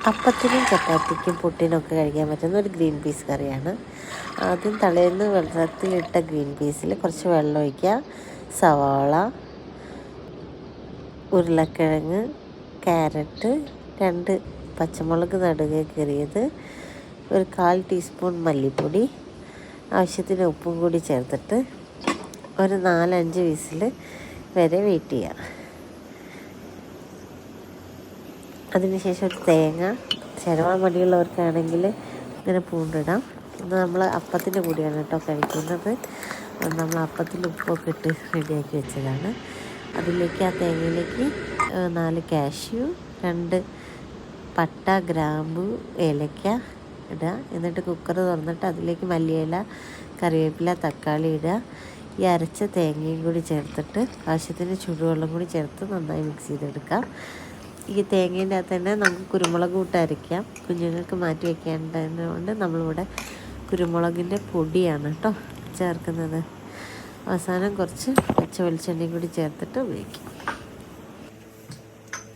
അപ്പത്തിനും ചപ്പാത്തിക്കും പുട്ടിനൊക്കെ കഴിക്കാൻ പറ്റുന്ന ഒരു ഗ്രീൻ പീസ് കറിയാണ്. ആദ്യം തലേന്ന് വെള്ളത്തിലിട്ട ഗ്രീൻ പീസിൽ കുറച്ച് വെള്ളം ഒഴിക്കുക. സവാള, ഉരുളക്കിഴങ്ങ്, ക്യാരറ്റ്, 2 പച്ചമുളക് നടുകെ കീറിയത്, ഒരു 1/4 ടീസ്പൂൺ മല്ലിപ്പൊടി, ആവശ്യത്തിന് ഉപ്പും കൂടി ചേർത്തിട്ട് ഒരു 4-5 വിസിൽ വരെ വെയിറ്റ് ചെയ്യുക. അതിനുശേഷം ഒരു തേങ്ങ ചിരവാൻ മടിയുള്ളവർക്കാണെങ്കിൽ ഇങ്ങനെ പൂണ്ടിടാം. ഇത് നമ്മൾ അപ്പത്തിൻ്റെ കൂടിയാണ് കേട്ടോ കഴിക്കുന്നത്. നമ്മൾ അപ്പത്തിൽ ഉപ്പൊക്കെ ഇട്ട് റെഡിയാക്കി വെച്ചതാണ്. അതിലേക്ക് ആ തേങ്ങയിലേക്ക് 4 കാഷ്യൂ, 2 പട്ട, ഗ്രാമ്പു, ഏലക്ക ഇടുക. എന്നിട്ട് കുക്കർ തുറന്നിട്ട് അതിലേക്ക് മല്ലിയില, കറിവേപ്പില, തക്കാളി ഇടുക. ഈ അരച്ച തേങ്ങയും കൂടി ചേർത്തിട്ട് ആവശ്യത്തിന് ചൂടുവെള്ളം കൂടി ചേർത്ത് നന്നായി മിക്സ് ചെയ്തെടുക്കാം. ഈ തേങ്ങേൻ്റെ അകത്ത് തന്നെ നമുക്ക് കുരുമുളക് കൂട്ട് അരയ്ക്കാം. കുഞ്ഞുങ്ങൾക്ക് മാറ്റി വയ്ക്കേണ്ടതുകൊണ്ട് നമ്മളിവിടെ കുരുമുളകിൻ്റെ പൊടിയാണ് കേട്ടോ ചേർക്കുന്നത്. അവസാനം കുറച്ച് പച്ച വെളിച്ചെണ്ണയും കൂടി ചേർത്തിട്ട് ഉപയോഗിക്കാം.